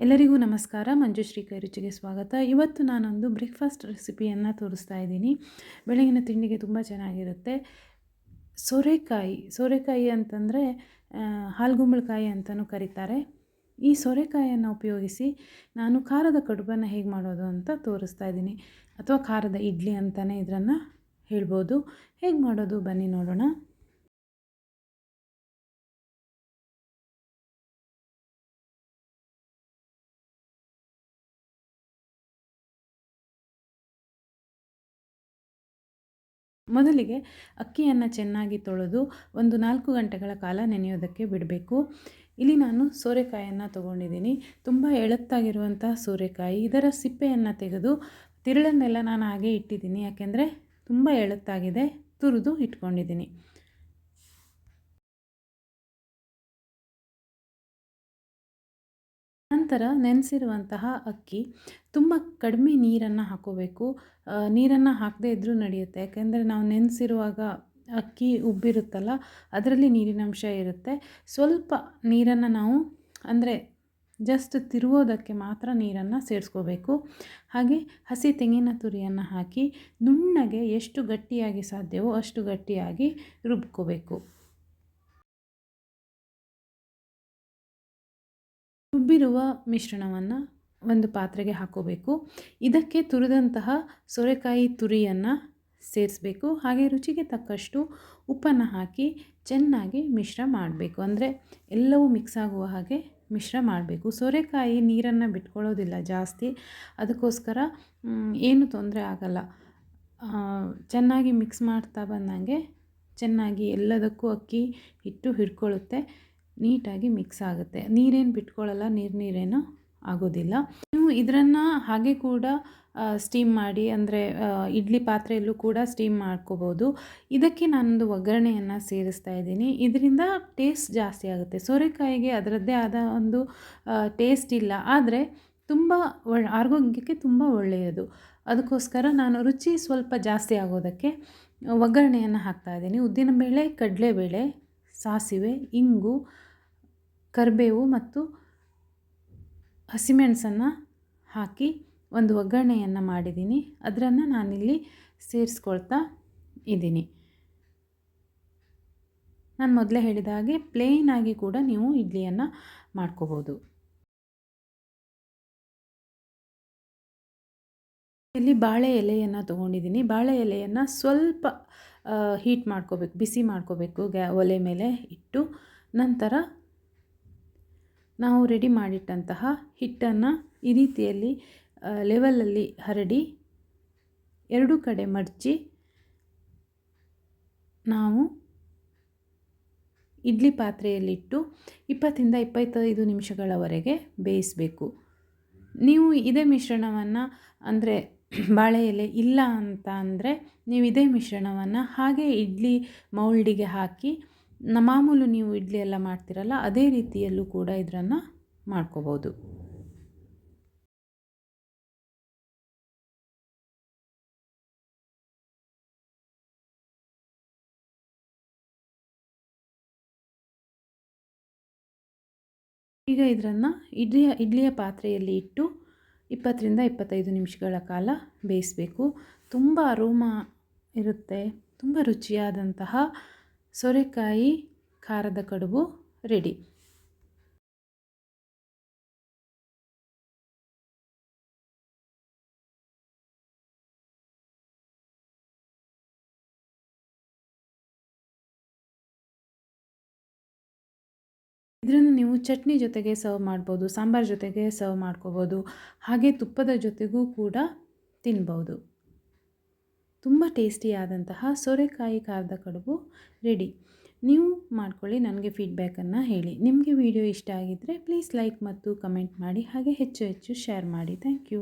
ಎಲ್ಲರಿಗೂ ನಮಸ್ಕಾರ. ಮಂಜುಶ್ರೀ ಕೈ ರುಚಿಗೆ ಸ್ವಾಗತ. ಇವತ್ತು ನಾನೊಂದು ಬ್ರೇಕ್ಫಾಸ್ಟ್ ರೆಸಿಪಿಯನ್ನು ತೋರಿಸ್ತಾ ಇದ್ದೀನಿ. ಬೆಳಗಿನ ತಿಂಡಿಗೆ ತುಂಬ ಚೆನ್ನಾಗಿರುತ್ತೆ. ಸೋರೆಕಾಯಿ ಅಂತಂದರೆ ಹಾಲ್ಗುಂಬಳಕಾಯಿ ಅಂತಲೂ ಕರೀತಾರೆ. ಈ ಸೋರೆಕಾಯಿಯನ್ನು ಉಪಯೋಗಿಸಿ ನಾನು ಖಾರದ ಕಡುಬನ್ನು ಹೇಗೆ ಮಾಡೋದು ಅಂತ ತೋರಿಸ್ತಾ ಇದ್ದೀನಿ, ಅಥವಾ ಖಾರದ ಇಡ್ಲಿ ಅಂತಲೇ ಇದನ್ನು ಹೇಳ್ಬೋದು. ಹೇಗೆ ಮಾಡೋದು ಬನ್ನಿ ನೋಡೋಣ. ಮೊದಲಿಗೆ ಅಕ್ಕಿಯನ್ನು ಚೆನ್ನಾಗಿ ತೊಳೆದು ಒಂದು 4 ಗಂಟೆಗಳ ಕಾಲ ನೆನೆಯೋದಕ್ಕೆ ಬಿಡಬೇಕು. ಇಲ್ಲಿ ನಾನು ಸೋರೆಕಾಯಿಯನ್ನು ತೊಗೊಂಡಿದ್ದೀನಿ. ತುಂಬ ಎಳತ್ತಾಗಿರುವಂಥ ಸೋರೆಕಾಯಿ. ಇದರ ಸಿಪ್ಪೆಯನ್ನು ತೆಗೆದು ತಿರುಳನ್ನೆಲ್ಲ ನಾನು ಹಾಗೆ ಇಟ್ಟಿದ್ದೀನಿ, ಯಾಕೆಂದರೆ ತುಂಬ ಎಳತ್ತಾಗಿದೆ. ತುರಿದು ಇಟ್ಕೊಂಡಿದ್ದೀನಿ. ನಂತರ ನೆನೆಸಿರುವಂತಹ ಅಕ್ಕಿ ತುಂಬ ಕಡಿಮೆ ನೀರನ್ನು ಹಾಕೋಬೇಕು. ನೀರನ್ನು ಹಾಕದೇ ಇದ್ದರೂ ನಡೆಯುತ್ತೆ, ಯಾಕೆಂದರೆ ನಾವು ನೆನೆಸಿರುವಾಗ ಅಕ್ಕಿ ಉಬ್ಬಿರುತ್ತಲ್ಲ, ಅದರಲ್ಲಿ ನೀರಿನಂಶ ಇರುತ್ತೆ. ಸ್ವಲ್ಪ ನೀರನ್ನು ನಾವು ಅಂದರೆ ಜಸ್ಟ್ ತಿರುಗೋದಕ್ಕೆ ಮಾತ್ರ ನೀರನ್ನು ಸೇರಿಸ್ಕೋಬೇಕು. ಹಾಗೆ ಹಸಿ ತೆಂಗಿನ ತುರಿಯನ್ನು ಹಾಕಿ ನುಣ್ಣಗೆ ಎಷ್ಟು ಗಟ್ಟಿಯಾಗಿ ಸಾಧ್ಯವೋ ಅಷ್ಟು ಗಟ್ಟಿಯಾಗಿ ರುಬ್ಕೋಬೇಕು. ರುಬ್ಬಿರುವ ಮಿಶ್ರಣವನ್ನು ಒಂದು ಪಾತ್ರೆಗೆ ಹಾಕೋಬೇಕು. ಇದಕ್ಕೆ ತುರಿದಂತಹ ಸೋರೆಕಾಯಿ ತುರಿಯನ್ನು ಸೇರಿಸಬೇಕು. ಹಾಗೆ ರುಚಿಗೆ ತಕ್ಕಷ್ಟು ಉಪ್ಪನ್ನು ಹಾಕಿ ಚೆನ್ನಾಗಿ ಮಿಶ್ರ ಮಾಡಬೇಕು. ಅಂದರೆ ಎಲ್ಲವೂ ಮಿಕ್ಸ್ ಆಗುವ ಹಾಗೆ ಮಿಶ್ರ ಮಾಡಬೇಕು. ಸೋರೆಕಾಯಿ ನೀರನ್ನು ಬಿಟ್ಕೊಳ್ಳೋದಿಲ್ಲ ಜಾಸ್ತಿ, ಅದಕ್ಕೋಸ್ಕರ ಏನು ತೊಂದರೆ ಆಗಲ್ಲ. ಚೆನ್ನಾಗಿ ಮಿಕ್ಸ್ ಮಾಡ್ತಾ ಬಂದಂಗೆ ಚೆನ್ನಾಗಿ ಎಲ್ಲದಕ್ಕೂ ಅಕ್ಕಿ ಹಿಟ್ಟು ಹಿಡ್ಕೊಳ್ಳುತ್ತೆ, ನೀಟಾಗಿ ಮಿಕ್ಸ್ ಆಗುತ್ತೆ. ನೀರೇನು ಬಿಟ್ಕೊಳ್ಳಲ್ಲ, ನೀರೇನು ಆಗೋದಿಲ್ಲ. ನೀವು ಇದನ್ನು ಹಾಗೆ ಕೂಡ ಸ್ಟೀಮ್ ಮಾಡಿ, ಅಂದರೆ ಇಡ್ಲಿ ಪಾತ್ರೆಯಲ್ಲೂ ಕೂಡ ಸ್ಟೀಮ್ ಮಾಡ್ಕೋಬೋದು. ಇದಕ್ಕೆ ನಾನೊಂದು ಒಗ್ಗರಣೆಯನ್ನು ಸೇರಿಸ್ತಾ ಇದ್ದೀನಿ. ಇದರಿಂದ ಟೇಸ್ಟ್ ಜಾಸ್ತಿ ಆಗುತ್ತೆ. ಸೋರೆಕಾಯಿಗೆ ಅದರದ್ದೇ ಆದ ಒಂದು ಟೇಸ್ಟ್ ಇಲ್ಲ, ಆದರೆ ತುಂಬ ಆರೋಗ್ಯಕ್ಕೆ ತುಂಬ ಒಳ್ಳೆಯದು. ಅದಕ್ಕೋಸ್ಕರ ನಾನು ರುಚಿ ಸ್ವಲ್ಪ ಜಾಸ್ತಿ ಆಗೋದಕ್ಕೆ ಒಗ್ಗರಣೆಯನ್ನು ಹಾಕ್ತಾಯಿದ್ದೀನಿ. ಉದ್ದಿನಬೇಳೆ, ಕಡಲೆಬೇಳೆ, ಸಾಸಿವೆ, ಇಂಗು, ಕರಿಬೇವು ಮತ್ತು ಹಸಿಮೆಣಸನ್ನು ಹಾಕಿ ಒಂದು ಒಗ್ಗರಣೆಯನ್ನು ಮಾಡಿದ್ದೀನಿ. ಅದನ್ನು ನಾನಿಲ್ಲಿ ಸೇರಿಸ್ಕೊಳ್ತಾ ಇದ್ದೀನಿ. ನಾನು ಮೊದಲೇ ಹೇಳಿದ ಹಾಗೆ ಪ್ಲೇನಾಗಿ ಕೂಡ ನೀವು ಇಡ್ಲಿಯನ್ನು ಮಾಡ್ಕೋಬೋದು. ಇಲ್ಲಿ ಬಾಳೆ ಎಲೆಯನ್ನು ತೊಗೊಂಡಿದ್ದೀನಿ. ಬಾಳೆ ಎಲೆಯನ್ನು ಸ್ವಲ್ಪ ಹೀಟ್ ಮಾಡ್ಕೋಬೇಕು, ಬಿಸಿ ಮಾಡ್ಕೋಬೇಕು ಒಲೆ ಮೇಲೆ ಇಟ್ಟು. ನಂತರ ನಾವು ರೆಡಿ ಮಾಡಿಟ್ಟಂತಹ ಹಿಟ್ಟನ್ನು ಈ ರೀತಿಯಲ್ಲಿ ಲೆವೆಲಲ್ಲಿ ಹರಡಿ ಎರಡೂ ಕಡೆ ಮಡಚಿ ನಾವು ಇಡ್ಲಿ ಪಾತ್ರೆಯಲ್ಲಿಟ್ಟು 20ರಿಂದ 25 ನಿಮಿಷಗಳವರೆಗೆ ಬೇಯಿಸಬೇಕು. ನೀವು ಇದೇ ಮಿಶ್ರಣವನ್ನು, ಅಂದರೆ ಬಾಳೆ ಎಲೆ ಇಲ್ಲ ಅಂತ ಅಂದರೆ ನೀವು ಇದೇ ಮಿಶ್ರಣವನ್ನು ಹಾಗೆ ಇಡ್ಲಿ ಮೌಲ್ಡಿಗೆ ಹಾಕಿ ಮಾಮೂಲು ನೀವು ಇಡ್ಲಿ ಎಲ್ಲ ಮಾಡ್ತೀರಲ್ಲ ಅದೇ ರೀತಿಯಲ್ಲೂ ಕೂಡ ಇದನ್ನು ಮಾಡ್ಕೋಬೋದು. ಈಗ ಇದನ್ನು ಇಡ್ಲಿಯ ಪಾತ್ರೆಯಲ್ಲಿ ಇಟ್ಟು 20ರಿಂದ 25 ನಿಮಿಷಗಳ ಕಾಲ ಬೇಯಿಸಬೇಕು. ತುಂಬ ಅರೋಮ ಇರುತ್ತೆ. ತುಂಬ ರುಚಿಯಾದಂತಹ ಸೋರೆಕಾಯಿ ಖಾರದ ಕಡುಬು ರೆಡಿ. ಇದನ್ನು ನೀವು ಚಟ್ನಿ ಜೊತೆಗೆ ಸರ್ವ್ ಮಾಡ್ಬೋದು, ಸಾಂಬಾರ್ ಜೊತೆಗೆ ಸರ್ವ್ ಮಾಡ್ಕೋಬೋದು, ಹಾಗೆ ತುಪ್ಪದ ಜೊತೆಗೂ ಕೂಡ ತಿನ್ಬೋದು. ತುಂಬ ಟೇಸ್ಟಿಯಾದಂತಹ ಸೋರೆಕಾಯಿ ಖಾರದ ಕಡುಬು ರೆಡಿ. ನೀವು ಮಾಡ್ಕೊಳ್ಳಿ, ನನಗೆ ಫೀಡ್ಬ್ಯಾಕನ್ನು ಹೇಳಿ. ನಿಮಗೆ ವಿಡಿಯೋ ಇಷ್ಟ ಆಗಿದ್ದರೆ ಪ್ಲೀಸ್ ಲೈಕ್ ಮತ್ತು ಕಮೆಂಟ್ ಮಾಡಿ, ಹಾಗೆ ಹೆಚ್ಚು ಶೇರ್ ಮಾಡಿ. Thank you.